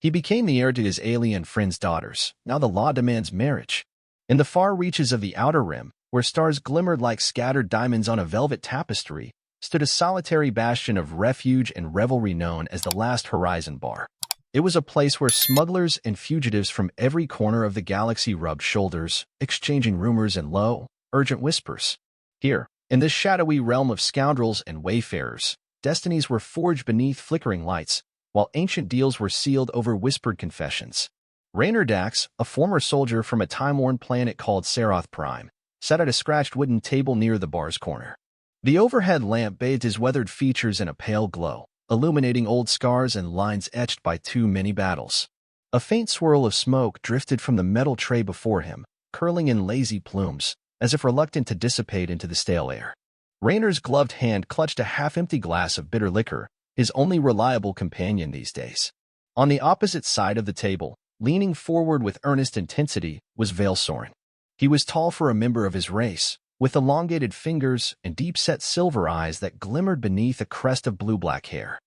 He became the heir to his alien friend's daughters. Now the law demands marriage. In the far reaches of the Outer Rim, where stars glimmered like scattered diamonds on a velvet tapestry, stood a solitary bastion of refuge and revelry known as the Last Horizon Bar. It was a place where smugglers and fugitives from every corner of the galaxy rubbed shoulders, exchanging rumors and low, urgent whispers. Here, in this shadowy realm of scoundrels and wayfarers, destinies were forged beneath flickering lights, while ancient deals were sealed over whispered confessions. Raynor Dax, a former soldier from a time-worn planet called Seroth Prime, sat at a scratched wooden table near the bar's corner. The overhead lamp bathed his weathered features in a pale glow, illuminating old scars and lines etched by too many battles. A faint swirl of smoke drifted from the metal tray before him, curling in lazy plumes, as if reluctant to dissipate into the stale air. Raynor's gloved hand clutched a half-empty glass of bitter liquor, his only reliable companion these days. On the opposite side of the table, leaning forward with earnest intensity, was Vael Soren. He was tall for a member of his race, with elongated fingers and deep-set silver eyes that glimmered beneath a crest of blue-black hair.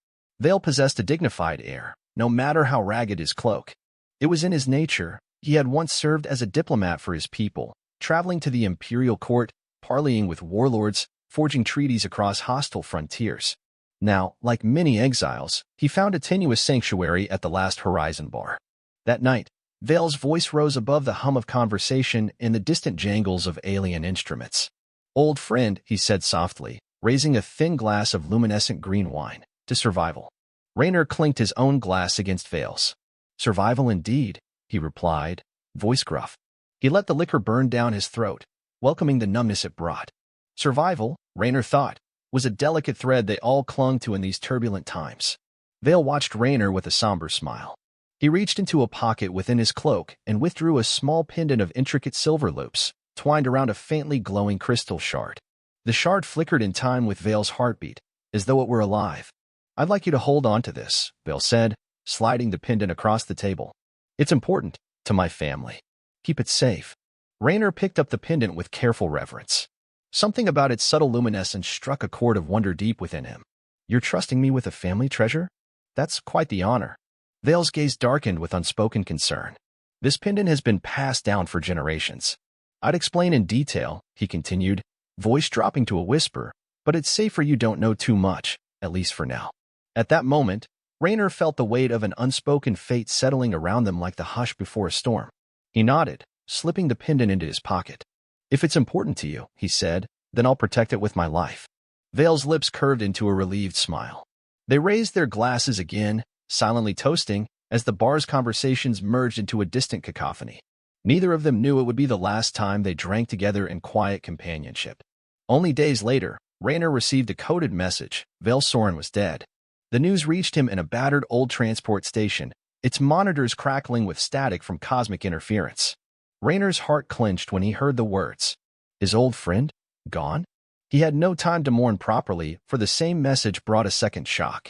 Vael possessed a dignified air, no matter how ragged his cloak. It was in his nature. He had once served as a diplomat for his people, traveling to the imperial court, parleying with warlords, forging treaties across hostile frontiers. Now, like many exiles, he found a tenuous sanctuary at the Last Horizon Bar. That night, Vael's voice rose above the hum of conversation and the distant jangles of alien instruments. "Old friend," he said softly, raising a thin glass of luminescent green wine, "to survival." Raynor clinked his own glass against Vael's. "Survival indeed," he replied, voice gruff. He let the liquor burn down his throat, welcoming the numbness it brought. Survival, Raynor thought, was a delicate thread they all clung to in these turbulent times. Vael watched Raynor with a somber smile. He reached into a pocket within his cloak and withdrew a small pendant of intricate silver loops, twined around a faintly glowing crystal shard. The shard flickered in time with Vael's heartbeat, as though it were alive. "I'd like you to hold on to this," Vael said, sliding the pendant across the table. "It's important to my family. Keep it safe." Raynor picked up the pendant with careful reverence. Something about its subtle luminescence struck a chord of wonder deep within him. "You're trusting me with a family treasure? That's quite the honor." Vael's gaze darkened with unspoken concern. "This pendant has been passed down for generations. I'd explain in detail," he continued, voice dropping to a whisper, "but it's safer you don't know too much, at least for now." At that moment, Raynor felt the weight of an unspoken fate settling around them like the hush before a storm. He nodded, slipping the pendant into his pocket. "If it's important to you," he said, "then I'll protect it with my life." Vael's lips curved into a relieved smile. They raised their glasses again, silently toasting, as the bar's conversations merged into a distant cacophony. Neither of them knew it would be the last time they drank together in quiet companionship. Only days later, Raynor received a coded message. Vael Soren was dead. The news reached him in a battered old transport station, its monitors crackling with static from cosmic interference. Raynor's heart clenched when he heard the words. His old friend? Gone? He had no time to mourn properly, for the same message brought a second shock.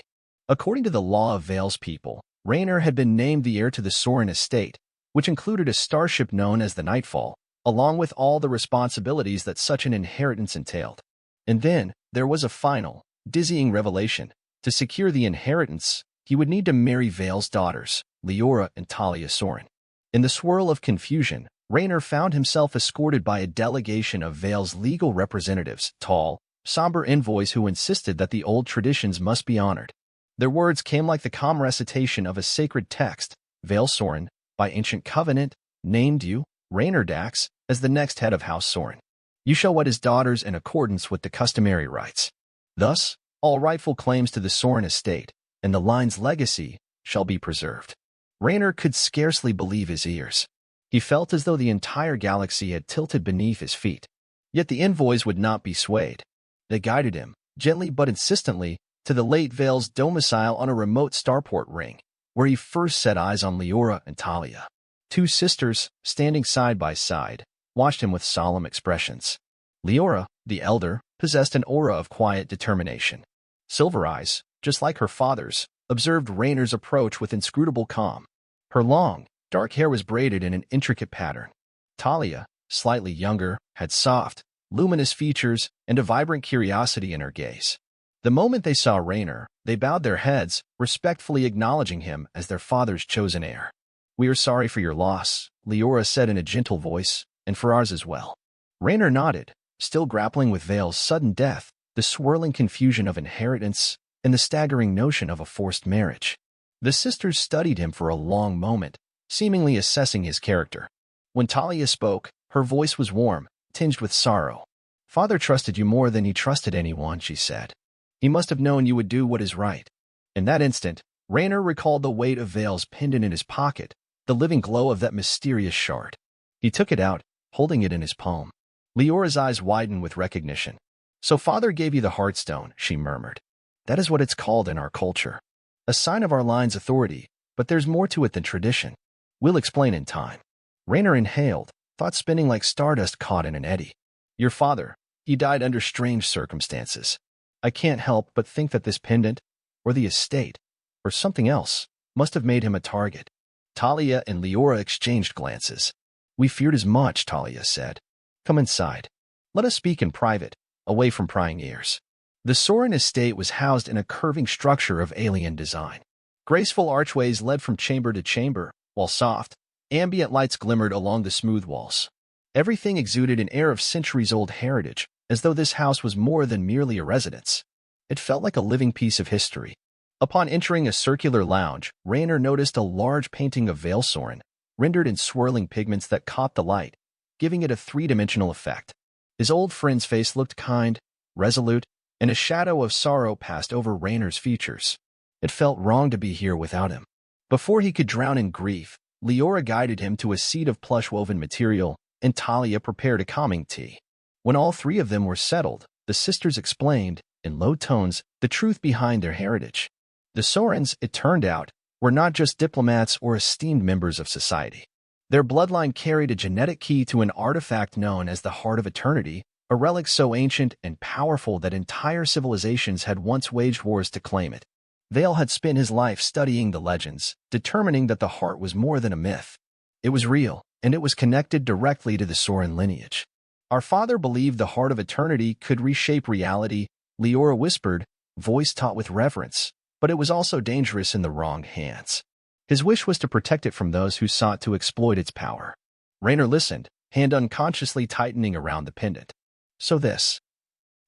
According to the law of Vael's people, Raynor had been named the heir to the Soren estate, which included a starship known as the Nightfall, along with all the responsibilities that such an inheritance entailed. And then, there was a final, dizzying revelation. To secure the inheritance, he would need to marry Vael's daughters, Liora and Talia Soren. In the swirl of confusion, Raynor found himself escorted by a delegation of Vael's legal representatives, tall, somber envoys who insisted that the old traditions must be honored. Their words came like the calm recitation of a sacred text. Vael Soren, by ancient covenant, named you, Raynor Dax, as the next head of House Soren. You shall wed his daughters in accordance with the customary rites. Thus, all rightful claims to the Soren estate, and the line's legacy, shall be preserved. Raynor could scarcely believe his ears. He felt as though the entire galaxy had tilted beneath his feet. Yet the envoys would not be swayed. They guided him, gently but insistently, to the late Vael's domicile on a remote starport ring, where he first set eyes on Liora and Talia. Two sisters, standing side by side, watched him with solemn expressions. Liora, the elder, possessed an aura of quiet determination. Silver eyes, just like her father's, observed Raynor's approach with inscrutable calm. Her long, dark hair was braided in an intricate pattern. Talia, slightly younger, had soft, luminous features and a vibrant curiosity in her gaze. The moment they saw Raynor, they bowed their heads, respectfully acknowledging him as their father's chosen heir. "We are sorry for your loss," Liora said in a gentle voice, "and for ours as well." Raynor nodded, still grappling with Vael's sudden death, the swirling confusion of inheritance, and the staggering notion of a forced marriage. The sisters studied him for a long moment, seemingly assessing his character. When Talia spoke, her voice was warm, tinged with sorrow. "Father trusted you more than he trusted anyone," she said. "He must have known you would do what is right." In that instant, Raynor recalled the weight of Vael's pendant in his pocket, the living glow of that mysterious shard. He took it out, holding it in his palm. Leora's eyes widened with recognition. "So father gave you the Heartstone," she murmured. "That is what it's called in our culture. A sign of our line's authority, but there's more to it than tradition. We'll explain in time." Raynor inhaled, thoughts spinning like stardust caught in an eddy. "Your father, he died under strange circumstances. I can't help but think that this pendant, or the estate, or something else, must have made him a target." Talia and Liora exchanged glances. "We feared as much," Talia said. "Come inside. Let us speak in private, away from prying ears." The Soren estate was housed in a curving structure of alien design. Graceful archways led from chamber to chamber, while soft, ambient lights glimmered along the smooth walls. Everything exuded an air of centuries-old heritage, as though this house was more than merely a residence. It felt like a living piece of history. Upon entering a circular lounge, Raynor noticed a large painting of Vael Soren, rendered in swirling pigments that caught the light, giving it a three-dimensional effect. His old friend's face looked kind, resolute, and a shadow of sorrow passed over Raynor's features. It felt wrong to be here without him. Before he could drown in grief, Liora guided him to a seat of plush-woven material, and Talia prepared a calming tea. When all three of them were settled, the sisters explained, in low tones, the truth behind their heritage. The Sorens, it turned out, were not just diplomats or esteemed members of society. Their bloodline carried a genetic key to an artifact known as the Heart of Eternity, a relic so ancient and powerful that entire civilizations had once waged wars to claim it. Vael had spent his life studying the legends, determining that the heart was more than a myth. It was real, and it was connected directly to the Soren lineage. "Our father believed the Heart of Eternity could reshape reality," Liora whispered, voice taut with reverence, "but it was also dangerous in the wrong hands. His wish was to protect it from those who sought to exploit its power." Raynor listened, hand unconsciously tightening around the pendant. "So this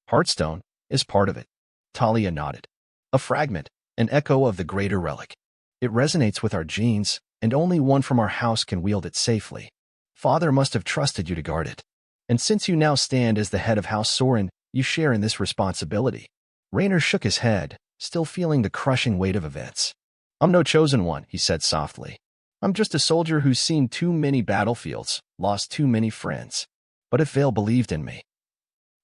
Heartstone is part of it." Talia nodded. "A fragment, an echo of the greater relic. It resonates with our genes, and only one from our house can wield it safely. Father must have trusted you to guard it. And since you now stand as the head of House Soren, you share in this responsibility." Raynor shook his head, still feeling the crushing weight of events. "I'm no chosen one," he said softly. "I'm just a soldier who's seen too many battlefields, lost too many friends. But if Vael believed in me,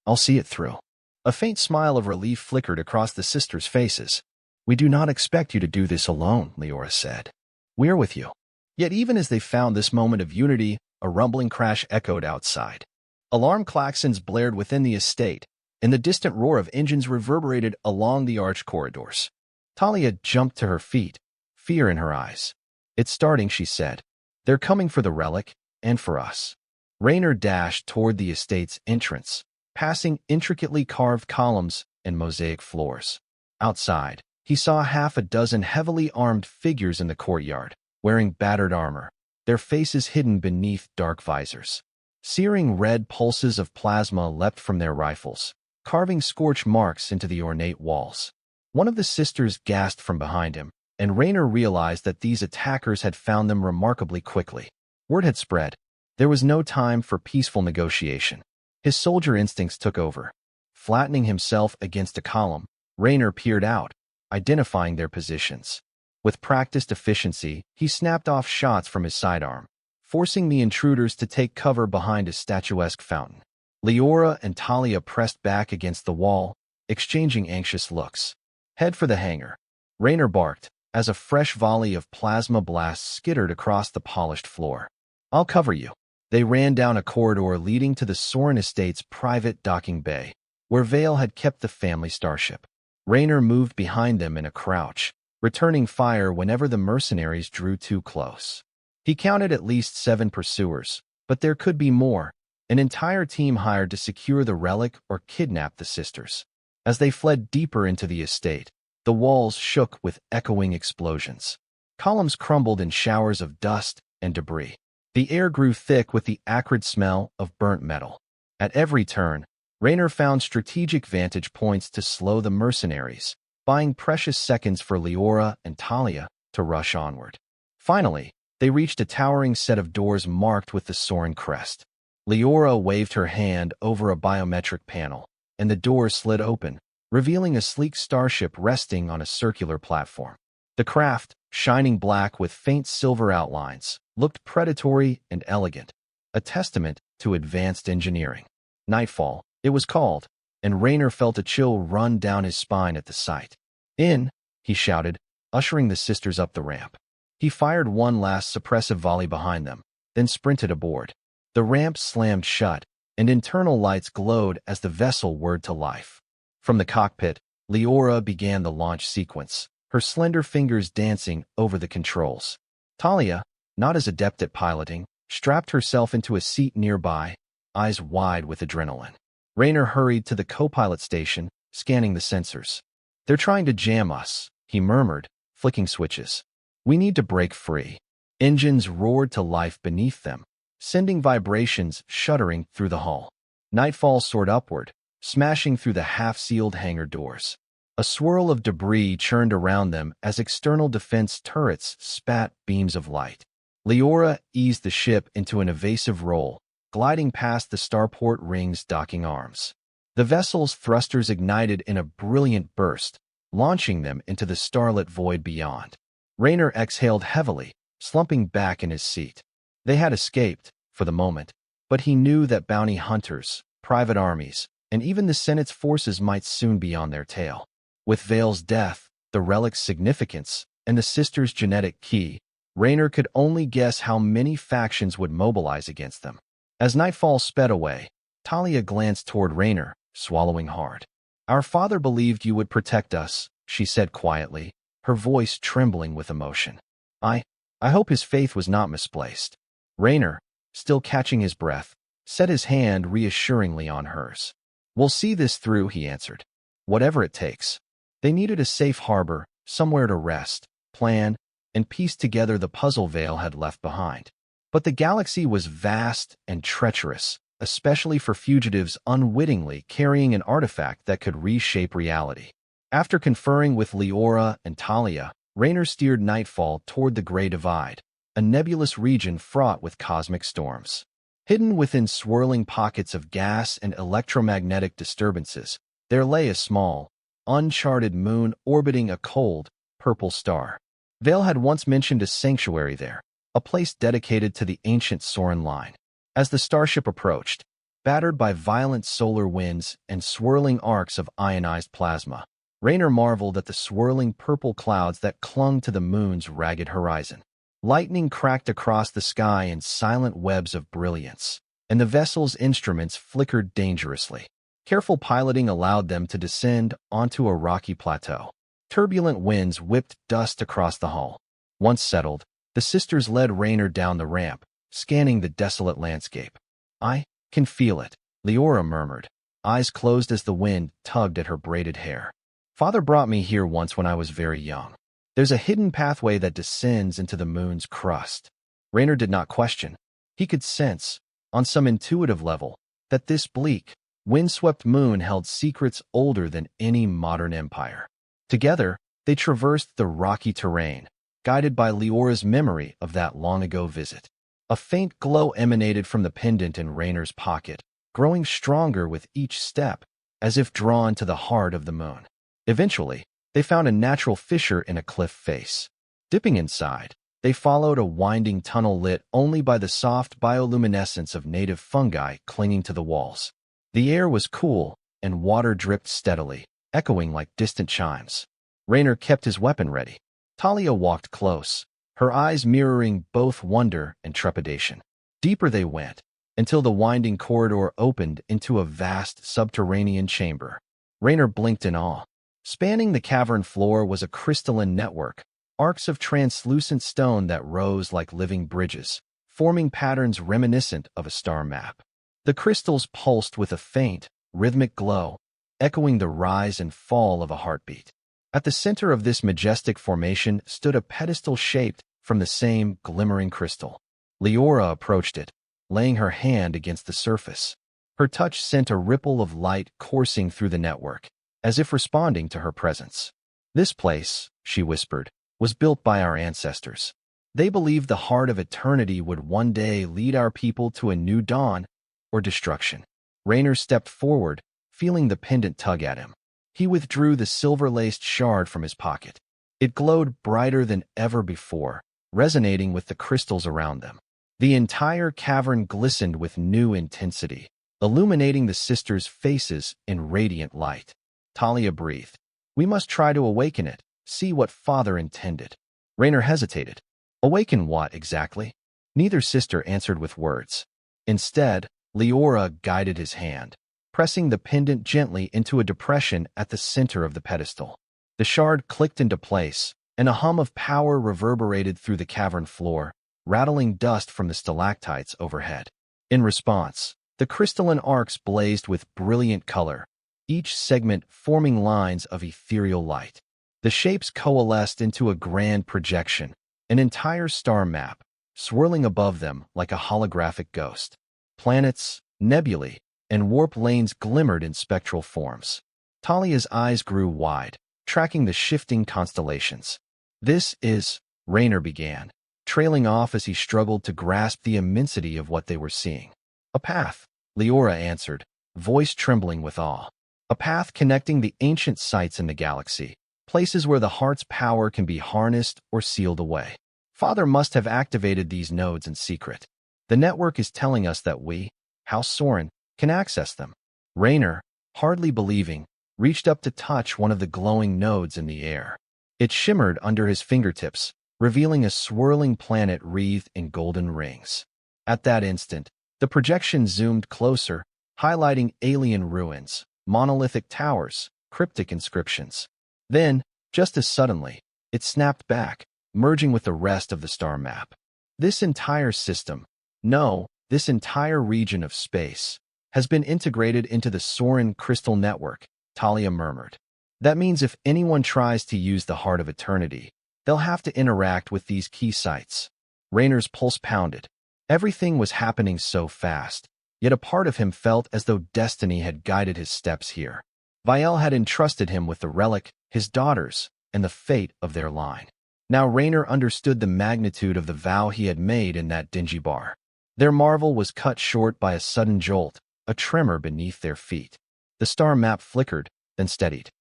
I'll see it through." A faint smile of relief flickered across the sisters' faces. "We do not expect you to do this alone," Liora said. "We're with you." Yet even as they found this moment of unity, a rumbling crash echoed outside. Alarm klaxons blared within the estate, and the distant roar of engines reverberated along the arched corridors. Talia jumped to her feet, fear in her eyes. "It's starting," she said. "They're coming for the relic, and for us." Raynor dashed toward the estate's entrance, passing intricately carved columns and mosaic floors. Outside, he saw half a dozen heavily armed figures in the courtyard, wearing battered armor, their faces hidden beneath dark visors. Searing red pulses of plasma leapt from their rifles, carving scorch marks into the ornate walls. One of the sisters gasped from behind him, and Raynor realized that these attackers had found them remarkably quickly. Word had spread. There was no time for peaceful negotiation. His soldier instincts took over. Flattening himself against a column, Raynor peered out, identifying their positions. With practiced efficiency, he snapped off shots from his sidearm, forcing the intruders to take cover behind a statuesque fountain. Liora and Talia pressed back against the wall, exchanging anxious looks. "Head for the hangar," Raynor barked, as a fresh volley of plasma blasts skittered across the polished floor. "I'll cover you." They ran down a corridor leading to the Soren estate's private docking bay, where Vael had kept the family starship. Raynor moved behind them in a crouch, returning fire whenever the mercenaries drew too close. He counted at least 7 pursuers, but there could be more, an entire team hired to secure the relic or kidnap the sisters. As they fled deeper into the estate, the walls shook with echoing explosions. Columns crumbled in showers of dust and debris. The air grew thick with the acrid smell of burnt metal. At every turn, Raynor found strategic vantage points to slow the mercenaries, buying precious seconds for Liora and Talia to rush onward. Finally, they reached a towering set of doors marked with the Soren crest. Liora waved her hand over a biometric panel, and the doors slid open, revealing a sleek starship resting on a circular platform. The craft, shining black with faint silver outlines, looked predatory and elegant, a testament to advanced engineering. Nightfall, it was called, and Raynor felt a chill run down his spine at the sight. "In," he shouted, ushering the sisters up the ramp. He fired one last suppressive volley behind them, then sprinted aboard. The ramp slammed shut, and internal lights glowed as the vessel whirred to life. From the cockpit, Liora began the launch sequence, her slender fingers dancing over the controls. Talia, not as adept at piloting, strapped herself into a seat nearby, eyes wide with adrenaline. Raynor hurried to the co-pilot station, scanning the sensors. "They're trying to jam us," he murmured, flicking switches. "We need to break free." Engines roared to life beneath them, sending vibrations shuddering through the hull. Nightfall soared upward, smashing through the half-sealed hangar doors. A swirl of debris churned around them as external defense turrets spat beams of light. Liora eased the ship into an evasive roll, gliding past the starport ring's docking arms. The vessel's thrusters ignited in a brilliant burst, launching them into the starlit void beyond. Raynor exhaled heavily, slumping back in his seat. They had escaped, for the moment, but he knew that bounty hunters, private armies, and even the Senate's forces might soon be on their tail. With Vael's death, the relic's significance, and the sisters' genetic key, Raynor could only guess how many factions would mobilize against them. As nightfall sped away, Talia glanced toward Raynor, swallowing hard. "Our father believed you would protect us," she said quietly, her voice trembling with emotion. I hope his faith was not misplaced." Raynor, still catching his breath, set his hand reassuringly on hers. "We'll see this through," he answered. "Whatever it takes." They needed a safe harbor, somewhere to rest, plan, and piece together the puzzle Vael had left behind. But the galaxy was vast and treacherous, especially for fugitives unwittingly carrying an artifact that could reshape reality. After conferring with Liora and Talia, Raynor steered Nightfall toward the Gray Divide, a nebulous region fraught with cosmic storms. Hidden within swirling pockets of gas and electromagnetic disturbances, there lay a small, uncharted moon orbiting a cold, purple star. Vael had once mentioned a sanctuary there, a place dedicated to the ancient Soren line. As the starship approached, battered by violent solar winds and swirling arcs of ionized plasma, Raynor marveled at the swirling purple clouds that clung to the moon's ragged horizon. Lightning cracked across the sky in silent webs of brilliance, and the vessel's instruments flickered dangerously. Careful piloting allowed them to descend onto a rocky plateau. Turbulent winds whipped dust across the hull. Once settled, the sisters led Raynor down the ramp, scanning the desolate landscape. "I can feel it," Liora murmured, eyes closed as the wind tugged at her braided hair. "Father brought me here once when I was very young. There's a hidden pathway that descends into the moon's crust." Raynor did not question. He could sense, on some intuitive level, that this bleak, windswept moon held secrets older than any modern empire. Together, they traversed the rocky terrain, guided by Liora's memory of that long-ago visit. A faint glow emanated from the pendant in Raynor's pocket, growing stronger with each step, as if drawn to the heart of the moon. Eventually, they found a natural fissure in a cliff face. Dipping inside, they followed a winding tunnel lit only by the soft bioluminescence of native fungi clinging to the walls. The air was cool, and water dripped steadily, echoing like distant chimes. Raynor kept his weapon ready. Talia walked close, her eyes mirroring both wonder and trepidation. Deeper they went, until the winding corridor opened into a vast subterranean chamber. Raynor blinked in awe. Spanning the cavern floor was a crystalline network, arcs of translucent stone that rose like living bridges, forming patterns reminiscent of a star map. The crystals pulsed with a faint, rhythmic glow, echoing the rise and fall of a heartbeat. At the center of this majestic formation stood a pedestal shaped from the same glimmering crystal. Liora approached it, laying her hand against the surface. Her touch sent a ripple of light coursing through the network, as if responding to her presence. "This place," she whispered, "was built by our ancestors. They believed the heart of eternity would one day lead our people to a new dawn or destruction." Raynor stepped forward, feeling the pendant tug at him. He withdrew the silver-laced shard from his pocket. It glowed brighter than ever before, resonating with the crystals around them. The entire cavern glistened with new intensity, illuminating the sisters' faces in radiant light. Talia breathed. "We must try to awaken it, see what Father intended." Raynor hesitated. "Awaken what exactly?" Neither sister answered with words. Instead, Liora guided his hand, pressing the pendant gently into a depression at the center of the pedestal. The shard clicked into place, and a hum of power reverberated through the cavern floor, rattling dust from the stalactites overhead. In response, the crystalline arcs blazed with brilliant color, each segment forming lines of ethereal light. The shapes coalesced into a grand projection, an entire star map, swirling above them like a holographic ghost. Planets, nebulae, and warp lanes glimmered in spectral forms. Talia's eyes grew wide, tracking the shifting constellations. "This is," Raynor began, trailing off as he struggled to grasp the immensity of what they were seeing. "A path," Liora answered, voice trembling with awe. "A path connecting the ancient sites in the galaxy, places where the heart's power can be harnessed or sealed away. Father must have activated these nodes in secret. The network is telling us that we, House Soren, can access them." Raynor, hardly believing, reached up to touch one of the glowing nodes in the air. It shimmered under his fingertips, revealing a swirling planet wreathed in golden rings. At that instant, the projection zoomed closer, highlighting alien ruins, monolithic towers, cryptic inscriptions. Then, just as suddenly, it snapped back, merging with the rest of the star map. This entire system, no, this entire region of space, has been integrated into the Soren crystal network, Talia murmured. "That means if anyone tries to use the Heart of Eternity, they'll have to interact with these key sites." Raynor's pulse pounded. Everything was happening so fast, yet a part of him felt as though destiny had guided his steps here. Vael had entrusted him with the relic, his daughters, and the fate of their line. Now Raynor understood the magnitude of the vow he had made in that dingy bar. Their marvel was cut short by a sudden jolt, a tremor beneath their feet. The star map flickered, then steadied.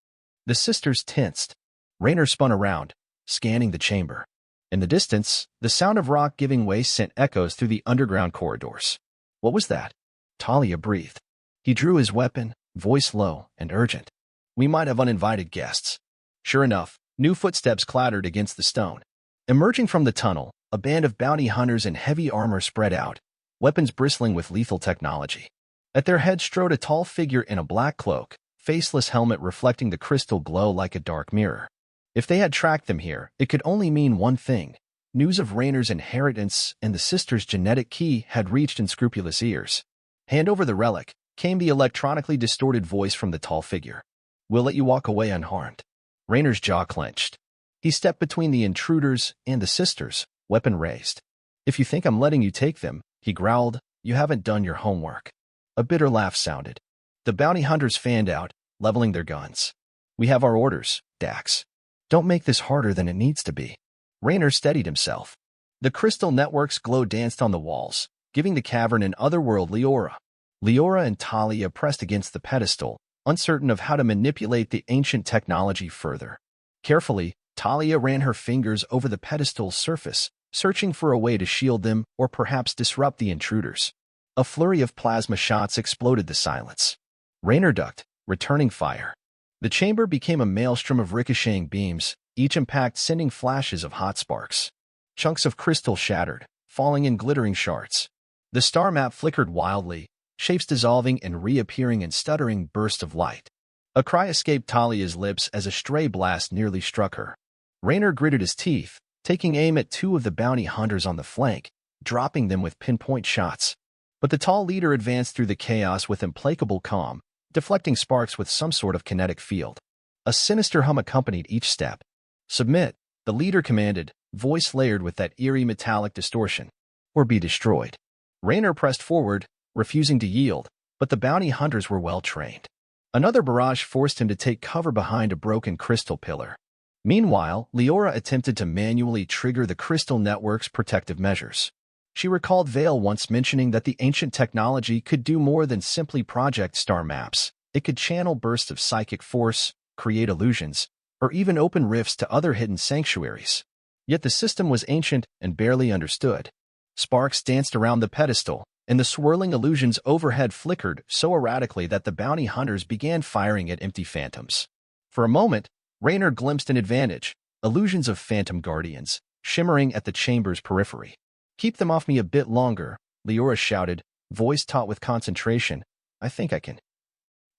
The sisters tensed. Raynor spun around, scanning the chamber. In the distance, the sound of rock giving way sent echoes through the underground corridors. "What was that?" Talia breathed. He drew his weapon, voice low and urgent. "We might have uninvited guests." Sure enough, new footsteps clattered against the stone. Emerging from the tunnel, a band of bounty hunters in heavy armor spread out, weapons bristling with lethal technology. At their head strode a tall figure in a black cloak, faceless helmet reflecting the crystal glow like a dark mirror. If they had tracked them here, it could only mean one thing. News of Raynor's inheritance and the sisters' genetic key had reached unscrupulous ears. "Hand over the relic," came the electronically distorted voice from the tall figure. "We'll let you walk away unharmed." Raynor's jaw clenched. He stepped between the intruders and the sisters, weapon raised. "If you think I'm letting you take them," he growled, "you haven't done your homework." A bitter laugh sounded. The bounty hunters fanned out, leveling their guns. "We have our orders, Dax. Don't make this harder than it needs to be." Raynor steadied himself. The crystal network's glow danced on the walls, giving the cavern an otherworldly aura. Liora and Talia pressed against the pedestal, uncertain of how to manipulate the ancient technology further. Carefully, Talia ran her fingers over the pedestal's surface, searching for a way to shield them or perhaps disrupt the intruders. A flurry of plasma shots exploded the silence. Raynor ducked, returning fire. The chamber became a maelstrom of ricocheting beams, each impact sending flashes of hot sparks. Chunks of crystal shattered, falling in glittering shards. The star map flickered wildly, shapes dissolving and reappearing in stuttering bursts of light. A cry escaped Talia's lips as a stray blast nearly struck her. Raynor gritted his teeth, taking aim at two of the bounty hunters on the flank, dropping them with pinpoint shots. But the tall leader advanced through the chaos with implacable calm, deflecting sparks with some sort of kinetic field. A sinister hum accompanied each step. "Submit," the leader commanded, voice layered with that eerie metallic distortion. "Or be destroyed." Raynor pressed forward, refusing to yield, but the bounty hunters were well trained. Another barrage forced him to take cover behind a broken crystal pillar. Meanwhile, Liora attempted to manually trigger the crystal network's protective measures. She recalled Vael once mentioning that the ancient technology could do more than simply project star maps. It could channel bursts of psychic force, create illusions, or even open rifts to other hidden sanctuaries. Yet the system was ancient and barely understood. Sparks danced around the pedestal, and the swirling illusions overhead flickered so erratically that the bounty hunters began firing at empty phantoms. For a moment, Raynor glimpsed an advantage, illusions of phantom guardians, shimmering at the chamber's periphery. "Keep them off me a bit longer," Liora shouted, voice taut with concentration. "I think I can."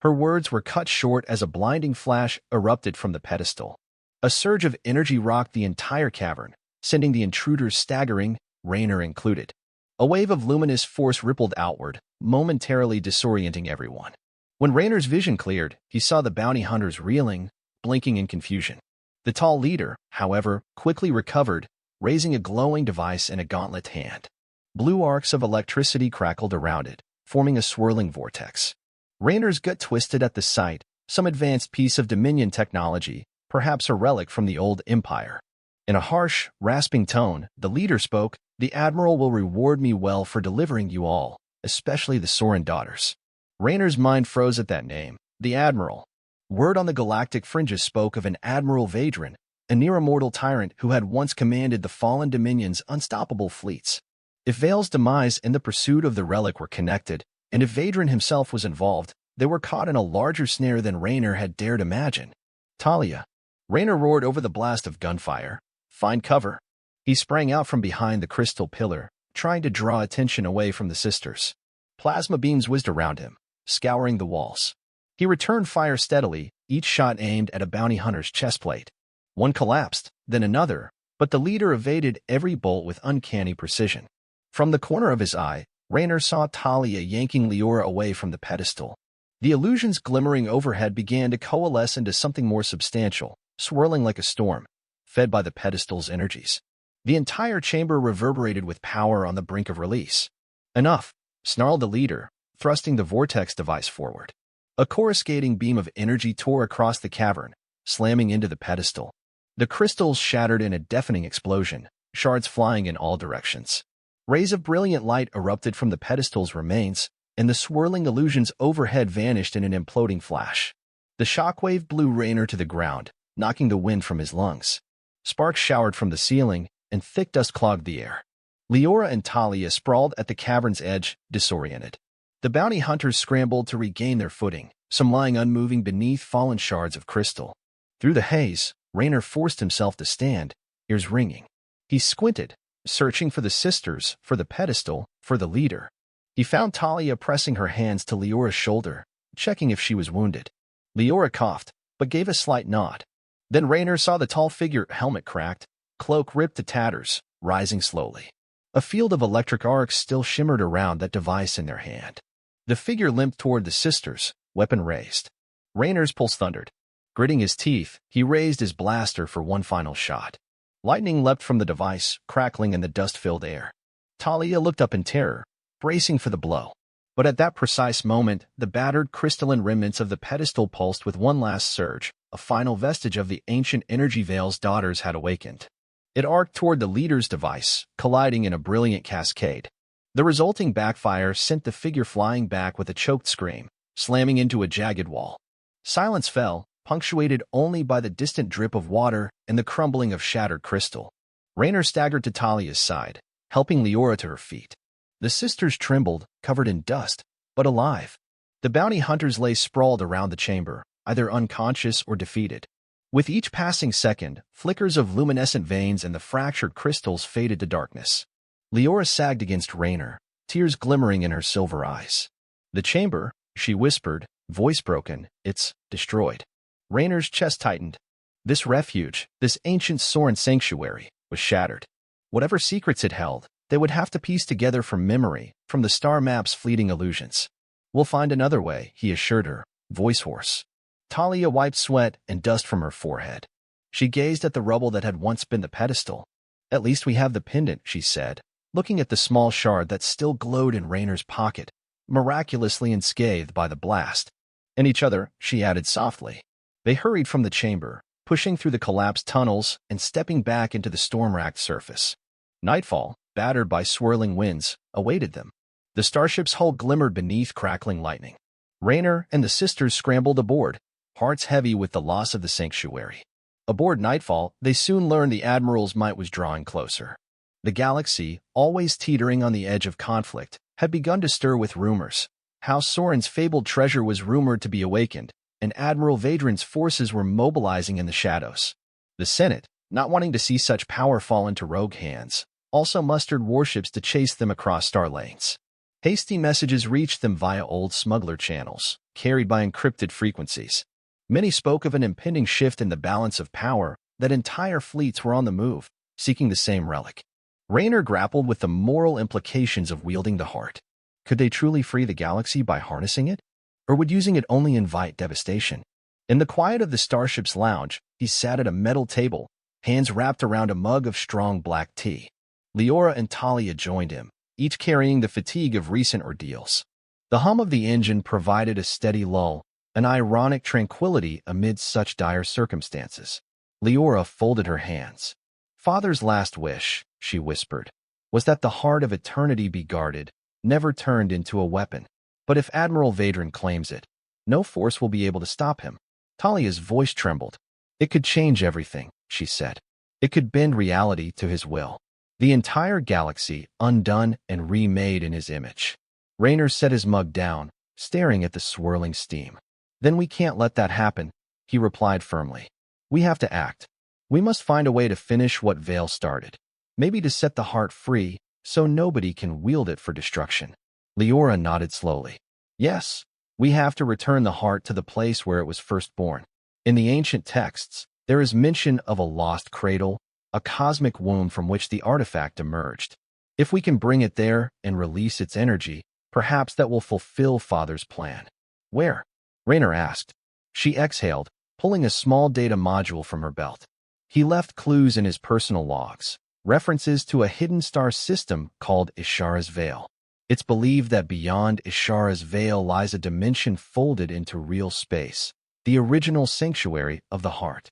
Her words were cut short as a blinding flash erupted from the pedestal. A surge of energy rocked the entire cavern, sending the intruders staggering, Raynor included. A wave of luminous force rippled outward, momentarily disorienting everyone. When Raynor's vision cleared, he saw the bounty hunters reeling, blinking in confusion. The tall leader, however, quickly recovered, raising a glowing device in a gauntlet hand. Blue arcs of electricity crackled around it, forming a swirling vortex. Raynor's gut twisted at the sight, some advanced piece of Dominion technology, perhaps a relic from the old Empire. In a harsh, rasping tone, the leader spoke, "The Admiral will reward me well for delivering you all, especially the Soren daughters." Raynor's mind froze at that name, the Admiral. Word on the Galactic fringes spoke of an Admiral Vadran, a near-immortal tyrant who had once commanded the fallen Dominion's unstoppable fleets. If Vael's demise and the pursuit of the relic were connected, and if Vadran himself was involved, they were caught in a larger snare than Raynor had dared imagine. "Talia!" Raynor roared over the blast of gunfire. "Find cover." He sprang out from behind the crystal pillar, trying to draw attention away from the sisters. Plasma beams whizzed around him, scouring the walls. He returned fire steadily, each shot aimed at a bounty hunter's chestplate. One collapsed, then another, but the leader evaded every bolt with uncanny precision. From the corner of his eye, Raynor saw Talia yanking Liora away from the pedestal. The illusions glimmering overhead began to coalesce into something more substantial, swirling like a storm, fed by the pedestal's energies. The entire chamber reverberated with power on the brink of release. "Enough," snarled the leader, thrusting the vortex device forward. A coruscating beam of energy tore across the cavern, slamming into the pedestal. The crystals shattered in a deafening explosion, shards flying in all directions. Rays of brilliant light erupted from the pedestal's remains, and the swirling illusions overhead vanished in an imploding flash. The shockwave blew Raynor to the ground, knocking the wind from his lungs. Sparks showered from the ceiling, and thick dust clogged the air. Liora and Talia sprawled at the cavern's edge, disoriented. The bounty hunters scrambled to regain their footing, some lying unmoving beneath fallen shards of crystal. Through the haze, Raynor forced himself to stand, ears ringing. He squinted, searching for the sisters, for the pedestal, for the leader. He found Talia pressing her hands to Liora's shoulder, checking if she was wounded. Liora coughed, but gave a slight nod. Then Raynor saw the tall figure, helmet cracked, cloak ripped to tatters, rising slowly. A field of electric arcs still shimmered around that device in their hand. The figure limped toward the sisters, weapon raised. Raynor's pulse thundered. Gritting his teeth, he raised his blaster for one final shot. Lightning leapt from the device, crackling in the dust-filled air. Talia looked up in terror, bracing for the blow. But at that precise moment, the battered crystalline remnants of the pedestal pulsed with one last surge, a final vestige of the ancient energy Vael's daughters had awakened. It arced toward the leader's device, colliding in a brilliant cascade. The resulting backfire sent the figure flying back with a choked scream, slamming into a jagged wall. Silence fell, punctuated only by the distant drip of water and the crumbling of shattered crystal. Raynor staggered to Talia's side, helping Liora to her feet. The sisters trembled, covered in dust, but alive. The bounty hunters lay sprawled around the chamber, either unconscious or defeated. With each passing second, flickers of luminescent veins and the fractured crystals faded to darkness. Liora sagged against Raynor, tears glimmering in her silver eyes. "The chamber," she whispered, voice broken, "it's destroyed." Raynor's chest tightened. This refuge, this ancient Soren sanctuary, was shattered. Whatever secrets it held, they would have to piece together from memory, from the star map's fleeting illusions. "We'll find another way," he assured her, voice hoarse. Talia wiped sweat and dust from her forehead. She gazed at the rubble that had once been the pedestal. "At least we have the pendant," she said, looking at the small shard that still glowed in Raynor's pocket, miraculously unscathed by the blast. "And each other," she added softly. They hurried from the chamber, pushing through the collapsed tunnels and stepping back into the storm-racked surface. Nightfall, battered by swirling winds, awaited them. The starship's hull glimmered beneath crackling lightning. Raynor and the sisters scrambled aboard, hearts heavy with the loss of the sanctuary. Aboard Nightfall, they soon learned the admiral's might was drawing closer. The galaxy, always teetering on the edge of conflict, had begun to stir with rumors. House Soren's fabled treasure was rumored to be awakened, and Admiral Vadron's forces were mobilizing in the shadows. The Senate, not wanting to see such power fall into rogue hands, also mustered warships to chase them across star lanes. Hasty messages reached them via old smuggler channels, carried by encrypted frequencies. Many spoke of an impending shift in the balance of power, that entire fleets were on the move, seeking the same relic. Raynor grappled with the moral implications of wielding the heart. Could they truly free the galaxy by harnessing it? Or would using it only invite devastation? In the quiet of the starship's lounge, he sat at a metal table, hands wrapped around a mug of strong black tea. Liora and Talia joined him, each carrying the fatigue of recent ordeals. The hum of the engine provided a steady lull, an ironic tranquility amid such dire circumstances. Liora folded her hands. "Father's last wish," she whispered, "was that the heart of eternity be guarded, never turned into a weapon. But if Admiral Vadron claims it, no force will be able to stop him." Talia's voice trembled. "It could change everything," she said. "It could bend reality to his will. The entire galaxy undone and remade in his image." Raynor set his mug down, staring at the swirling steam. "Then we can't let that happen," he replied firmly. "We have to act. We must find a way to finish what Vael started. Maybe to set the heart free, so nobody can wield it for destruction." Liora nodded slowly. "Yes, we have to return the heart to the place where it was first born. In the ancient texts, there is mention of a lost cradle, a cosmic womb from which the artifact emerged. If we can bring it there and release its energy, perhaps that will fulfill Father's plan." "Where?" Raynor asked. She exhaled, pulling a small data module from her belt. He left clues in his personal logs, references to a hidden star system called Ishara's Vael. It's believed that beyond Ishara's Vael lies a dimension folded into real space, the original sanctuary of the heart.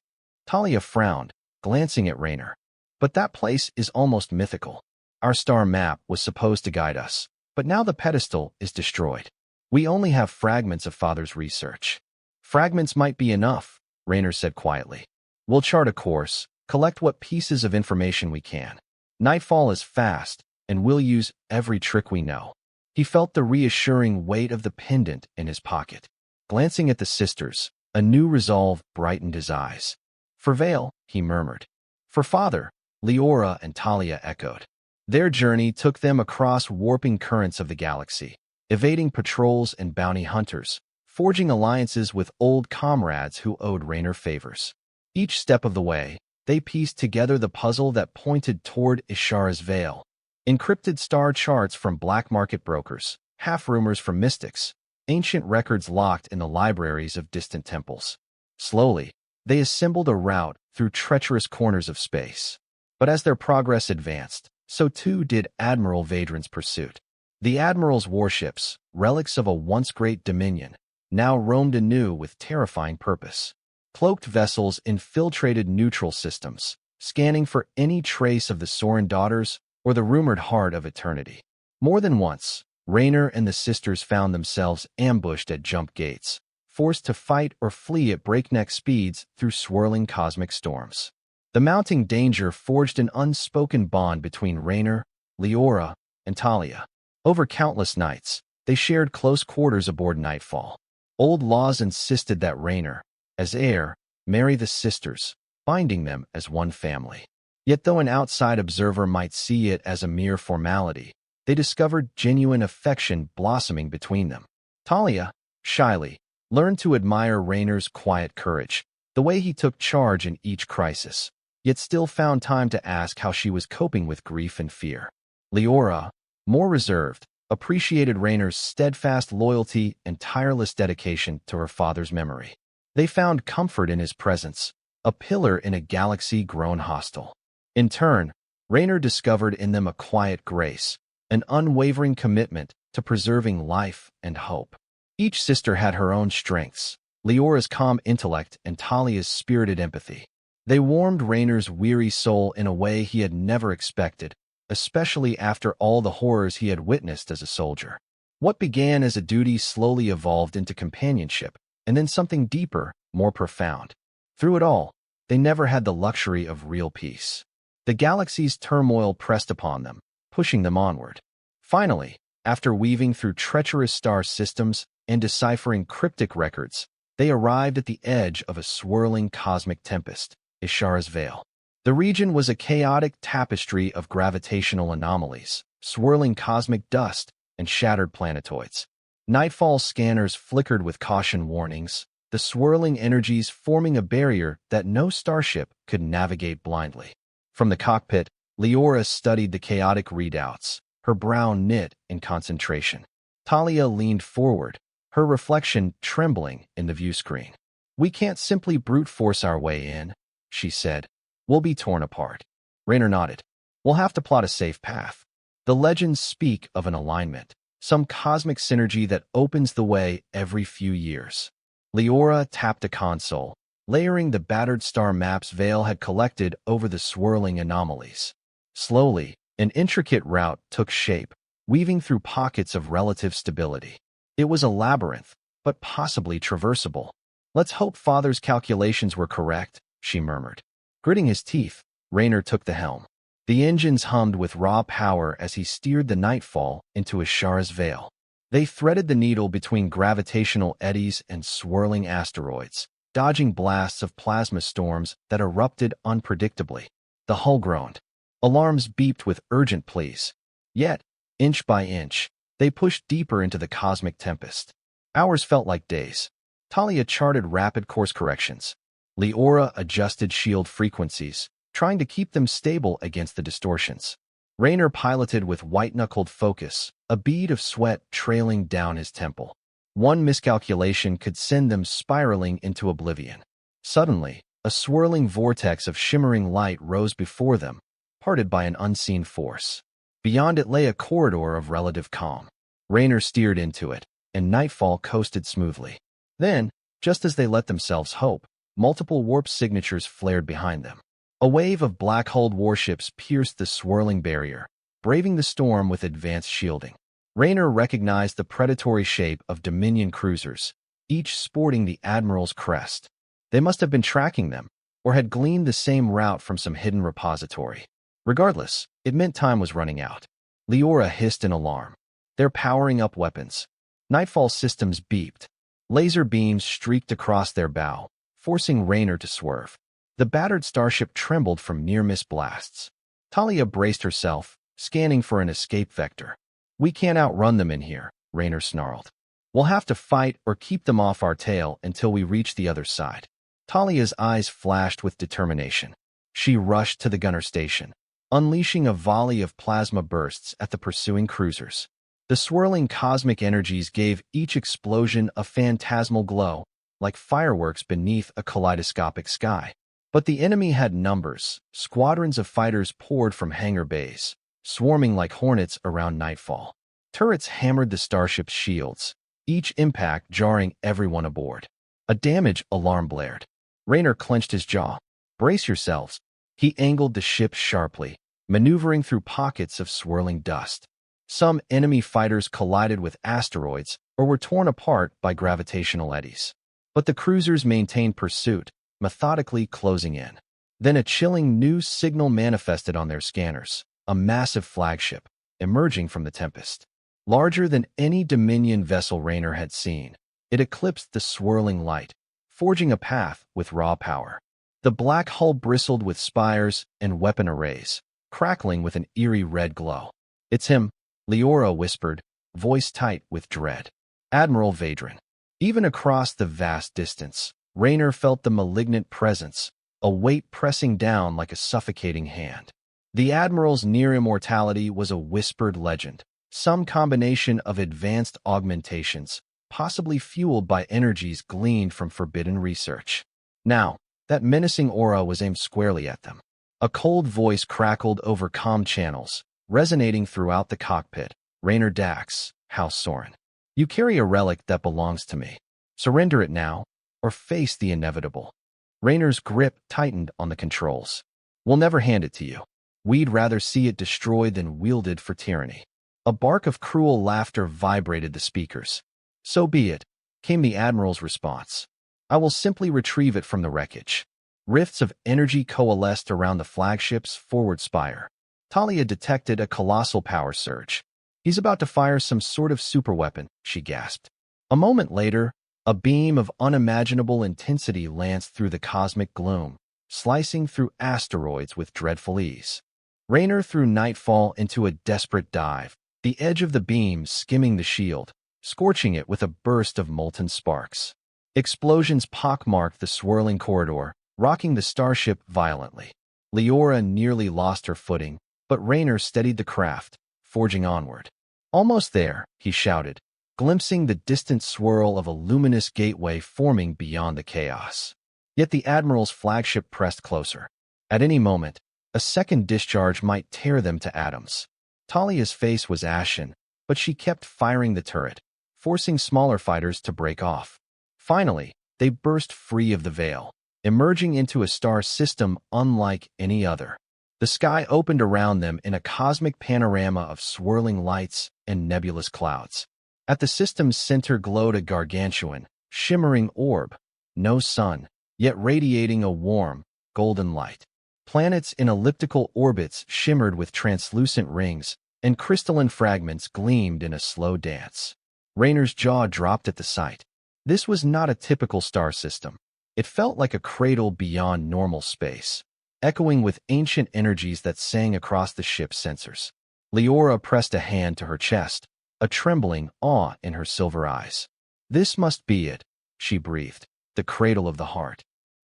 Talia frowned, glancing at Raynor. "But that place is almost mythical. Our star map was supposed to guide us, but now the pedestal is destroyed. We only have fragments of Father's research." "Fragments might be enough," Raynor said quietly. "We'll chart a course, collect what pieces of information we can. Nightfall is fast, and we'll use every trick we know." He felt the reassuring weight of the pendant in his pocket. Glancing at the sisters, a new resolve brightened his eyes. "For Vael," he murmured. "For Father," Liora and Talia echoed. Their journey took them across warping currents of the galaxy, evading patrols and bounty hunters, forging alliances with old comrades who owed Raynor favors. Each step of the way, they pieced together the puzzle that pointed toward Ishara's Vael. Encrypted star charts from black market brokers, half-rumors from mystics, ancient records locked in the libraries of distant temples. Slowly, they assembled a route through treacherous corners of space. But as their progress advanced, so too did Admiral Vadron's pursuit. The Admiral's warships, relics of a once great dominion, now roamed anew with terrifying purpose. Cloaked vessels infiltrated neutral systems, scanning for any trace of the Soren daughters or the rumored heart of eternity. More than once, Raynor and the sisters found themselves ambushed at jump gates, forced to fight or flee at breakneck speeds through swirling cosmic storms. The mounting danger forged an unspoken bond between Raynor, Liora, and Talia. Over countless nights, they shared close quarters aboard Nightfall. Old laws insisted that Raynor, as heir, marry the sisters, binding them as one family. Yet though an outside observer might see it as a mere formality, they discovered genuine affection blossoming between them. Talia, shyly, learned to admire Raynor's quiet courage, the way he took charge in each crisis, yet still found time to ask how she was coping with grief and fear. Liora, more reserved, appreciated Raynor's steadfast loyalty and tireless dedication to her father's memory. They found comfort in his presence, a pillar in a galaxy grown hostile. In turn, Raynor discovered in them a quiet grace, an unwavering commitment to preserving life and hope. Each sister had her own strengths, Liora's calm intellect and Talia's spirited empathy. They warmed Raynor's weary soul in a way he had never expected, especially after all the horrors he had witnessed as a soldier. What began as a duty slowly evolved into companionship, and then something deeper, more profound. Through it all, they never had the luxury of real peace. The galaxy's turmoil pressed upon them, pushing them onward. Finally, after weaving through treacherous star systems and deciphering cryptic records, they arrived at the edge of a swirling cosmic tempest, Ishara's Vael. The region was a chaotic tapestry of gravitational anomalies, swirling cosmic dust, and shattered planetoids. Nightfall scanners flickered with caution warnings, the swirling energies forming a barrier that no starship could navigate blindly. From the cockpit, Liora studied the chaotic readouts, her brow knit in concentration. Talia leaned forward, her reflection trembling in the viewscreen. "We can't simply brute force our way in," she said. "We'll be torn apart." Raynor nodded. "We'll have to plot a safe path. The legends speak of an alignment, some cosmic synergy that opens the way every few years." Liora tapped a console, layering the battered star maps Vael had collected over the swirling anomalies. Slowly, an intricate route took shape, weaving through pockets of relative stability. It was a labyrinth, but possibly traversable. "Let's hope Father's calculations were correct," she murmured. Gritting his teeth, Raynor took the helm. The engines hummed with raw power as he steered the Nightfall into Ishara's Vael. They threaded the needle between gravitational eddies and swirling asteroids, dodging blasts of plasma storms that erupted unpredictably. The hull groaned. Alarms beeped with urgent pleas. Yet, inch by inch, they pushed deeper into the cosmic tempest. Hours felt like days. Talia charted rapid course corrections. Liora adjusted shield frequencies, trying to keep them stable against the distortions. Raynor piloted with white-knuckled focus, a bead of sweat trailing down his temple. One miscalculation could send them spiraling into oblivion. Suddenly, a swirling vortex of shimmering light rose before them, parted by an unseen force. Beyond it lay a corridor of relative calm. Raynor steered into it, and Nightfall coasted smoothly. Then, just as they let themselves hope, multiple warp signatures flared behind them. A wave of black-hulled warships pierced the swirling barrier, braving the storm with advanced shielding. Raynor recognized the predatory shape of Dominion cruisers, each sporting the admiral's crest. They must have been tracking them, or had gleaned the same route from some hidden repository. Regardless, it meant time was running out. Liora hissed in alarm. "They're powering up weapons." Nightfall systems beeped. Laser beams streaked across their bow, forcing Raynor to swerve. The battered starship trembled from near-miss blasts. Talia braced herself, scanning for an escape vector. "We can't outrun them in here," Raynor snarled. "We'll have to fight or keep them off our tail until we reach the other side." Talia's eyes flashed with determination. She rushed to the gunner station, unleashing a volley of plasma bursts at the pursuing cruisers. The swirling cosmic energies gave each explosion a phantasmal glow, like fireworks beneath a kaleidoscopic sky. But the enemy had numbers. Squadrons of fighters poured from hangar bays, swarming like hornets around Nightfall. Turrets hammered the starship's shields, each impact jarring everyone aboard. A damage alarm blared. Raynor clenched his jaw. "Brace yourselves." He angled the ship sharply, maneuvering through pockets of swirling dust. Some enemy fighters collided with asteroids or were torn apart by gravitational eddies. But the cruisers maintained pursuit, methodically closing in. Then a chilling new signal manifested on their scanners, a massive flagship, emerging from the tempest. Larger than any Dominion vessel Raynor had seen, it eclipsed the swirling light, forging a path with raw power. The black hull bristled with spires and weapon arrays, crackling with an eerie red glow. "It's him," Liora whispered, voice tight with dread. "Admiral Vadron." Even across the vast distance, Raynor felt the malignant presence, a weight pressing down like a suffocating hand. The Admiral's near immortality was a whispered legend, some combination of advanced augmentations, possibly fueled by energies gleaned from forbidden research. Now, that menacing aura was aimed squarely at them. A cold voice crackled over comm channels, resonating throughout the cockpit. Raynor Dax, House Soren. You carry a relic that belongs to me. Surrender it now, or face the inevitable. Raynor's grip tightened on the controls. We'll never hand it to you. We'd rather see it destroyed than wielded for tyranny. A bark of cruel laughter vibrated the speakers. So be it, came the Admiral's response. I will simply retrieve it from the wreckage. Rifts of energy coalesced around the flagship's forward spire. Talia detected a colossal power surge. He's about to fire some sort of superweapon, she gasped. A moment later, a beam of unimaginable intensity lanced through the cosmic gloom, slicing through asteroids with dreadful ease. Raynor threw Nightfall into a desperate dive, the edge of the beam skimming the shield, scorching it with a burst of molten sparks. Explosions pockmarked the swirling corridor, rocking the starship violently. Liora nearly lost her footing, but Raynor steadied the craft, forging onward. Almost there, he shouted, glimpsing the distant swirl of a luminous gateway forming beyond the chaos. Yet the Admiral's flagship pressed closer. At any moment, a second discharge might tear them to atoms. Talia's face was ashen, but she kept firing the turret, forcing smaller fighters to break off. Finally, they burst free of the veil, emerging into a star system unlike any other. The sky opened around them in a cosmic panorama of swirling lights and nebulous clouds. At the system's center glowed a gargantuan, shimmering orb, no sun, yet radiating a warm, golden light. Planets in elliptical orbits shimmered with translucent rings, and crystalline fragments gleamed in a slow dance. Raynor's jaw dropped at the sight. This was not a typical star system. It felt like a cradle beyond normal space, echoing with ancient energies that sang across the ship's sensors. Liora pressed a hand to her chest, a trembling awe in her silver eyes. This must be it, she breathed, the cradle of the heart.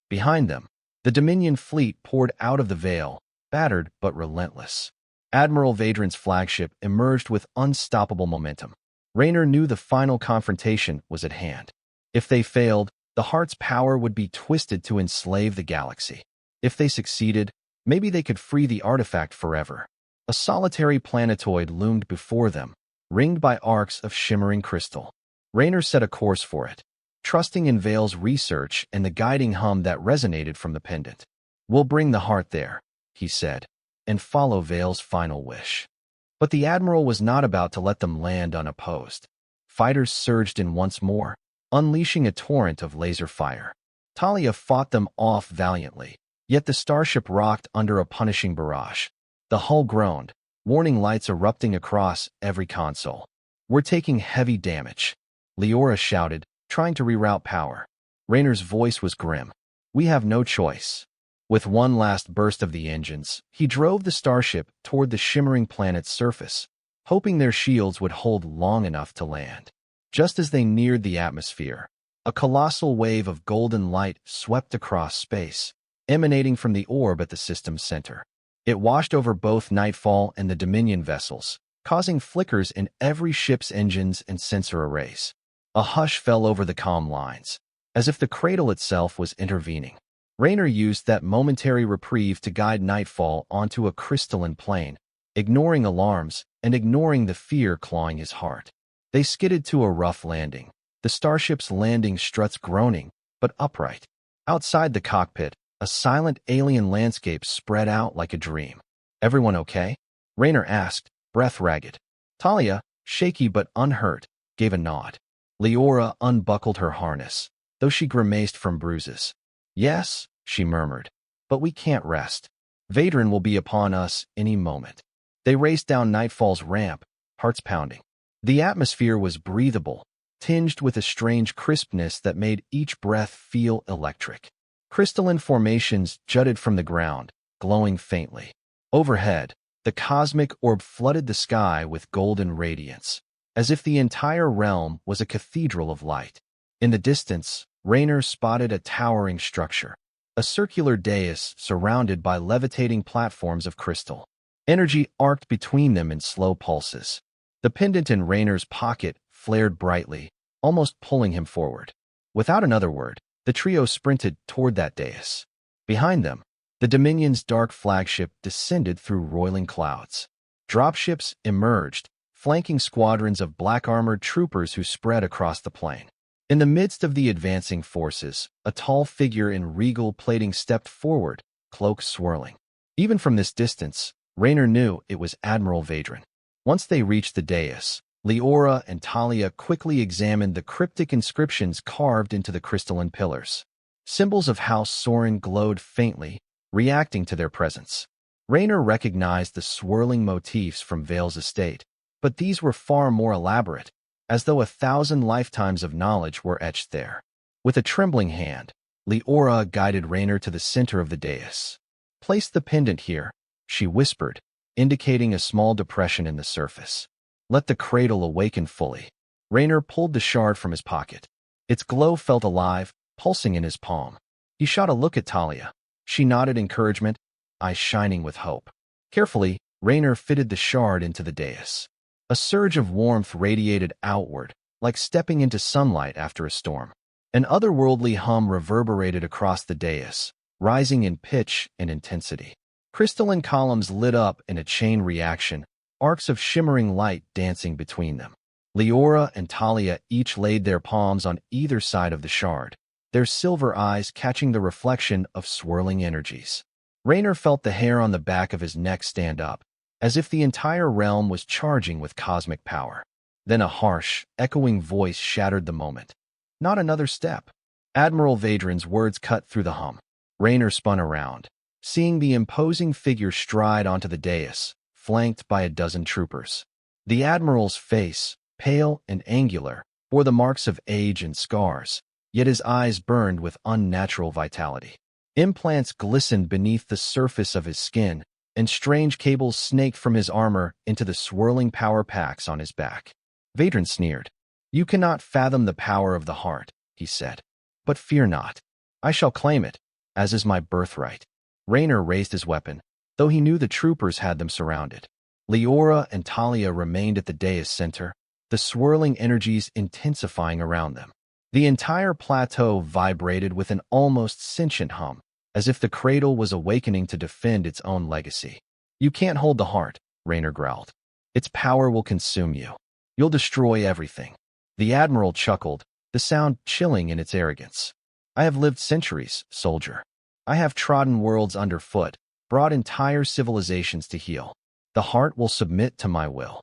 Behind them, the Dominion fleet poured out of the veil, battered but relentless. Admiral Vadron's flagship emerged with unstoppable momentum. Raynor knew the final confrontation was at hand. If they failed, the Heart's power would be twisted to enslave the galaxy. If they succeeded, maybe they could free the artifact forever. A solitary planetoid loomed before them, ringed by arcs of shimmering crystal. Raynor set a course for it, trusting in Vael's research and the guiding hum that resonated from the pendant. We'll bring the Heart there, he said, and follow Vael's final wish. But the Admiral was not about to let them land unopposed. Fighters surged in once more, unleashing a torrent of laser fire. Talia fought them off valiantly, yet the starship rocked under a punishing barrage. The hull groaned, warning lights erupting across every console. We're taking heavy damage, Liora shouted, trying to reroute power. Raynor's voice was grim. We have no choice. With one last burst of the engines, he drove the starship toward the shimmering planet's surface, hoping their shields would hold long enough to land. Just as they neared the atmosphere, a colossal wave of golden light swept across space, emanating from the orb at the system's center. It washed over both Nightfall and the Dominion vessels, causing flickers in every ship's engines and sensor arrays. A hush fell over the comm lines, as if the cradle itself was intervening. Raynor used that momentary reprieve to guide Nightfall onto a crystalline plane, ignoring alarms and ignoring the fear clawing his heart. They skidded to a rough landing, the starship's landing struts groaning, but upright. Outside the cockpit, a silent alien landscape spread out like a dream. Everyone okay? Raynor asked, breath ragged. Talia, shaky but unhurt, gave a nod. Liora unbuckled her harness, though she grimaced from bruises. Yes, she murmured, but we can't rest. Vadron will be upon us any moment. They raced down Nightfall's ramp, hearts pounding. The atmosphere was breathable, tinged with a strange crispness that made each breath feel electric. Crystalline formations jutted from the ground, glowing faintly. Overhead, the cosmic orb flooded the sky with golden radiance, as if the entire realm was a cathedral of light. In the distance, Raynor spotted a towering structure, a circular dais surrounded by levitating platforms of crystal. Energy arced between them in slow pulses. The pendant in Raynor's pocket flared brightly, almost pulling him forward. Without another word, the trio sprinted toward that dais. Behind them, the Dominion's dark flagship descended through roiling clouds. Dropships emerged, flanking squadrons of black-armored troopers who spread across the plain. In the midst of the advancing forces, a tall figure in regal plating stepped forward, cloak swirling. Even from this distance, Raynor knew it was Admiral Vaedren. Once they reached the dais, Liora and Talia quickly examined the cryptic inscriptions carved into the crystalline pillars. Symbols of House Soren glowed faintly, reacting to their presence. Raynor recognized the swirling motifs from Vael's estate, but these were far more elaborate, as though 1,000 lifetimes of knowledge were etched there. With a trembling hand, Liora guided Raynor to the center of the dais. "Place the pendant here," she whispered, indicating a small depression in the surface. "Let the cradle awaken fully." Raynor pulled the shard from his pocket. Its glow felt alive, pulsing in his palm. He shot a look at Talia. She nodded encouragement, eyes shining with hope. Carefully, Raynor fitted the shard into the dais. A surge of warmth radiated outward, like stepping into sunlight after a storm. An otherworldly hum reverberated across the dais, rising in pitch and intensity. Crystalline columns lit up in a chain reaction, arcs of shimmering light dancing between them. Liora and Talia each laid their palms on either side of the shard, their silver eyes catching the reflection of swirling energies. Raynor felt the hair on the back of his neck stand up, as if the entire realm was charging with cosmic power. Then a harsh, echoing voice shattered the moment. "Not another step." Admiral Vaedren's words cut through the hum. Raynor spun around, seeing the imposing figure stride onto the dais, flanked by a dozen troopers. The Admiral's face, pale and angular, bore the marks of age and scars, yet his eyes burned with unnatural vitality. Implants glistened beneath the surface of his skin, and strange cables snaked from his armor into the swirling power packs on his back. Vaedren sneered. "You cannot fathom the power of the heart," he said. "But fear not. I shall claim it, as is my birthright." Raynor raised his weapon, though he knew the troopers had them surrounded. Liora and Talia remained at the dais center, the swirling energies intensifying around them. The entire plateau vibrated with an almost sentient hum, as if the cradle was awakening to defend its own legacy. "You can't hold the heart," Raynor growled. "Its power will consume you. You'll destroy everything." The Admiral chuckled, the sound chilling in its arrogance. "I have lived centuries, soldier. I have trodden worlds underfoot, brought entire civilizations to heel. The heart will submit to my will."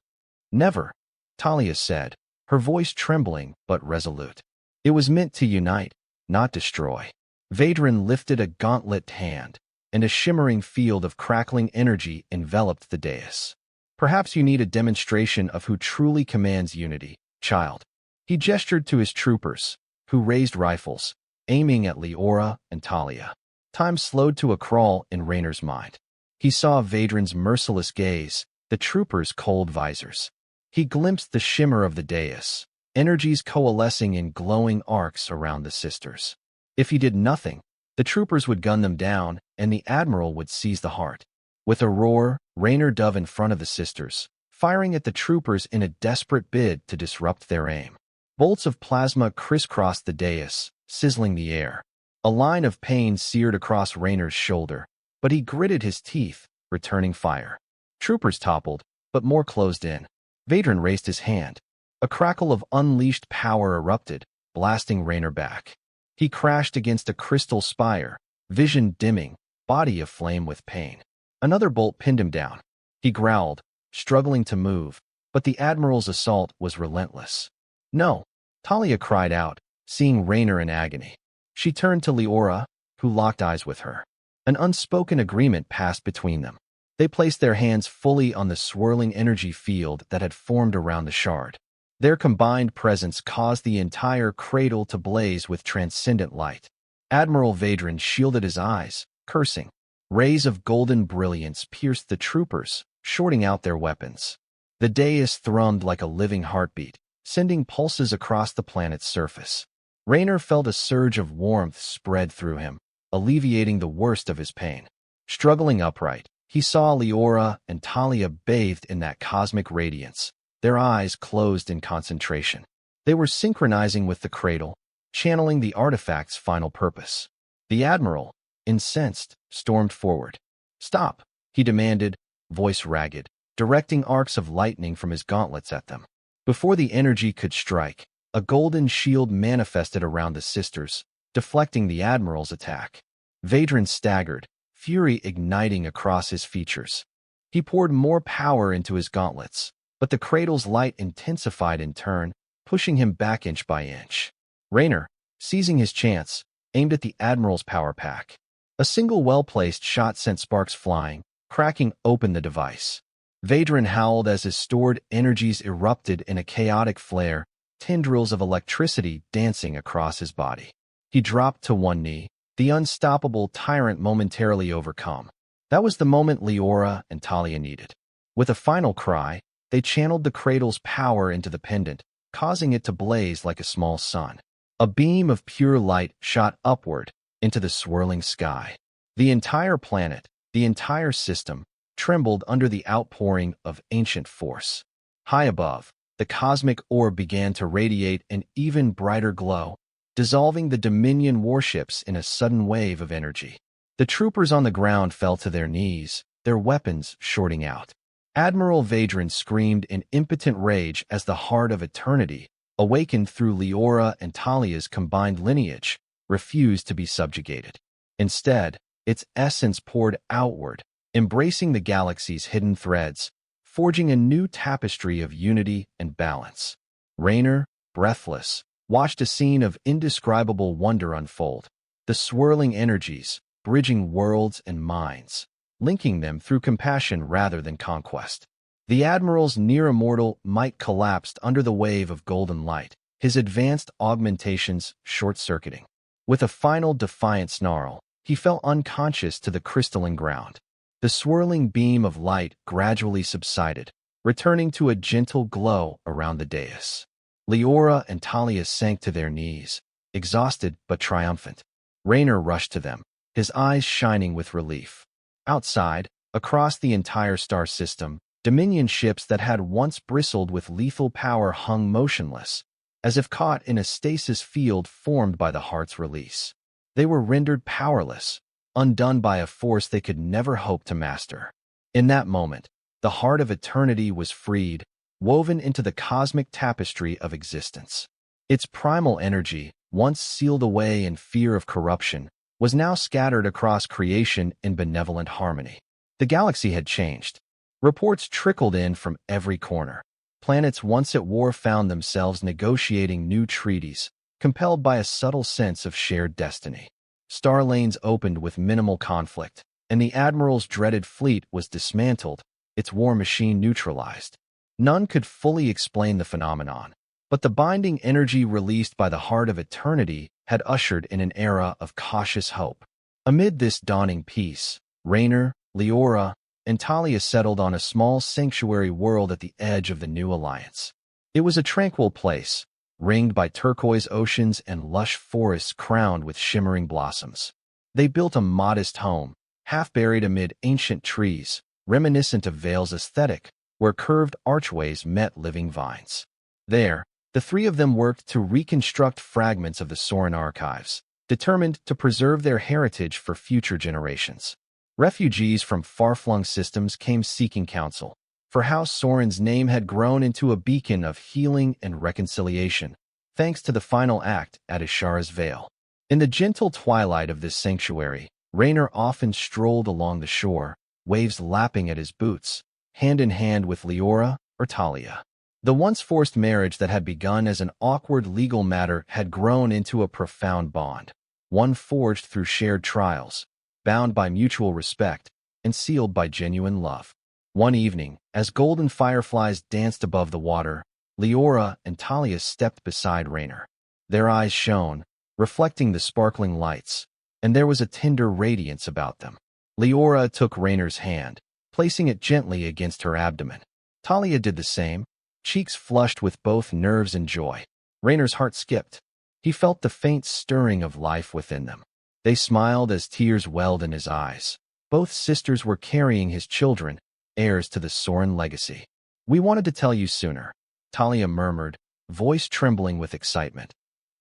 "Never," Talia said, her voice trembling but resolute. "It was meant to unite, not destroy." Vaedren lifted a gauntlet hand, and a shimmering field of crackling energy enveloped the dais. "Perhaps you need a demonstration of who truly commands unity, child." He gestured to his troopers, who raised rifles, aiming at Liora and Talia. Time slowed to a crawl in Raynor's mind. He saw Vaedren's merciless gaze, the troopers' cold visors. He glimpsed the shimmer of the dais, energies coalescing in glowing arcs around the sisters. If he did nothing, the troopers would gun them down, and the Admiral would seize the heart. With a roar, Raynor dove in front of the sisters, firing at the troopers in a desperate bid to disrupt their aim. Bolts of plasma crisscrossed the dais, sizzling the air. A line of pain seared across Raynor's shoulder, but he gritted his teeth, returning fire. Troopers toppled, but more closed in. Vaedren raised his hand. A crackle of unleashed power erupted, blasting Raynor back. He crashed against a crystal spire, vision dimming, body aflame with pain. Another bolt pinned him down. He growled, struggling to move, but the Admiral's assault was relentless. "No," Talia cried out, seeing Raynor in agony. She turned to Liora, who locked eyes with her. An unspoken agreement passed between them. They placed their hands fully on the swirling energy field that had formed around the shard. Their combined presence caused the entire cradle to blaze with transcendent light. Admiral Vaedren shielded his eyes, cursing. Rays of golden brilliance pierced the troopers, shorting out their weapons. The dais thrummed like a living heartbeat, sending pulses across the planet's surface. Raynor felt a surge of warmth spread through him, alleviating the worst of his pain. Struggling upright, he saw Liora and Talia bathed in that cosmic radiance, their eyes closed in concentration. They were synchronizing with the cradle, channeling the artifact's final purpose. The admiral, incensed, stormed forward. "Stop," he demanded, voice ragged, directing arcs of lightning from his gauntlets at them. Before the energy could strike, a golden shield manifested around the sisters, deflecting the admiral's attack. Vadran staggered, fury igniting across his features. He poured more power into his gauntlets, but the cradle's light intensified in turn, pushing him back inch by inch. Raynor, seizing his chance, aimed at the admiral's power pack. A single well-placed shot sent sparks flying, cracking open the device. Vadran howled as his stored energies erupted in a chaotic flare, tendrils of electricity dancing across his body. He dropped to one knee, the unstoppable tyrant momentarily overcome. That was the moment Liora and Talia needed. With a final cry, they channeled the cradle's power into the pendant, causing it to blaze like a small sun. A beam of pure light shot upward into the swirling sky. The entire planet, the entire system, trembled under the outpouring of ancient force. High above, the cosmic orb began to radiate an even brighter glow, dissolving the Dominion warships in a sudden wave of energy. The troopers on the ground fell to their knees, their weapons shorting out. Admiral Vadran screamed in impotent rage as the heart of eternity, awakened through Liora and Talia's combined lineage, refused to be subjugated. Instead, its essence poured outward, embracing the galaxy's hidden threads, forging a new tapestry of unity and balance. Raynor, breathless, watched a scene of indescribable wonder unfold. The swirling energies, bridging worlds and minds, linking them through compassion rather than conquest. The Admiral's near-immortal might collapsed under the wave of golden light, his advanced augmentations short-circuiting. With a final defiant snarl, he fell unconscious to the crystalline ground. The swirling beam of light gradually subsided, returning to a gentle glow around the dais. Liora and Talia sank to their knees, exhausted but triumphant. Raynor rushed to them, his eyes shining with relief. Outside, across the entire star system, Dominion ships that had once bristled with lethal power hung motionless, as if caught in a stasis field formed by the heart's release. They were rendered powerless, undone by a force they could never hope to master. In that moment, the heart of eternity was freed, woven into the cosmic tapestry of existence. Its primal energy, once sealed away in fear of corruption, was now scattered across creation in benevolent harmony. The galaxy had changed. Reports trickled in from every corner. Planets once at war found themselves negotiating new treaties, compelled by a subtle sense of shared destiny. Star lanes opened with minimal conflict, and the Admiral's dreaded fleet was dismantled, its war machine neutralized. None could fully explain the phenomenon, but the binding energy released by the heart of eternity had ushered in an era of cautious hope. Amid this dawning peace, Raynor, Liora, and Talia settled on a small sanctuary world at the edge of the new alliance. It was a tranquil place, ringed by turquoise oceans and lush forests crowned with shimmering blossoms. They built a modest home, half buried amid ancient trees, reminiscent of Vael's aesthetic, where curved archways met living vines. There, the three of them worked to reconstruct fragments of the Soren archives, determined to preserve their heritage for future generations. Refugees from far-flung systems came seeking counsel, for House Soren's name had grown into a beacon of healing and reconciliation, thanks to the final act at Ishara's Vael. In the gentle twilight of this sanctuary, Raynor often strolled along the shore, waves lapping at his boots, hand in hand with Liora or Talia. The once forced marriage that had begun as an awkward legal matter had grown into a profound bond, one forged through shared trials, bound by mutual respect, and sealed by genuine love. One evening, as golden fireflies danced above the water, Liora and Talia stepped beside Raynor. Their eyes shone, reflecting the sparkling lights, and there was a tender radiance about them. Liora took Raynor's hand, placing it gently against her abdomen. Talia did the same, cheeks flushed with both nerves and joy. Raynor's heart skipped. He felt the faint stirring of life within them. They smiled as tears welled in his eyes. Both sisters were carrying his children, heirs to the Soren legacy. We wanted to tell you sooner, Talia murmured, voice trembling with excitement.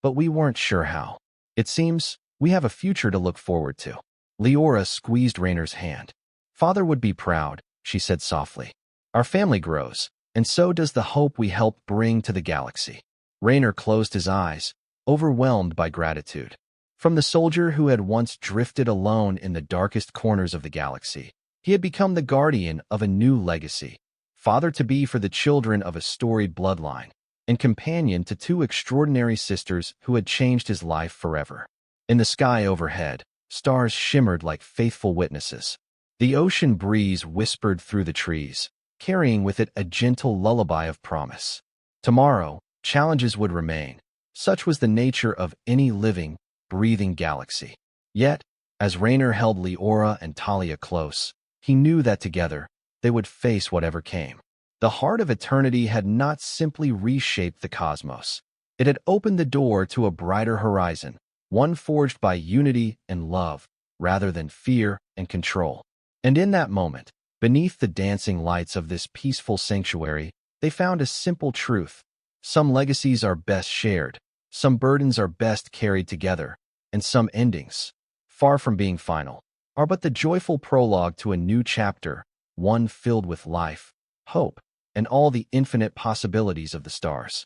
But we weren't sure how. It seems we have a future to look forward to. Liora squeezed Raynor's hand. Father would be proud, she said softly. Our family grows, and so does the hope we helped bring to the galaxy. Raynor closed his eyes, overwhelmed by gratitude. From the soldier who had once drifted alone in the darkest corners of the galaxy, he had become the guardian of a new legacy, father-to-be for the children of a storied bloodline, and companion to two extraordinary sisters who had changed his life forever. In the sky overhead, stars shimmered like faithful witnesses. The ocean breeze whispered through the trees, carrying with it a gentle lullaby of promise. Tomorrow, challenges would remain. Such was the nature of any living, breathing galaxy. Yet, as Raynor held Liora and Talia close, he knew that together, they would face whatever came. The heart of eternity had not simply reshaped the cosmos. It had opened the door to a brighter horizon, one forged by unity and love, rather than fear and control. And in that moment, beneath the dancing lights of this peaceful sanctuary, they found a simple truth. Some legacies are best shared, some burdens are best carried together, and some endings, far from being final, are but the joyful prologue to a new chapter, one filled with life, hope, and all the infinite possibilities of the stars.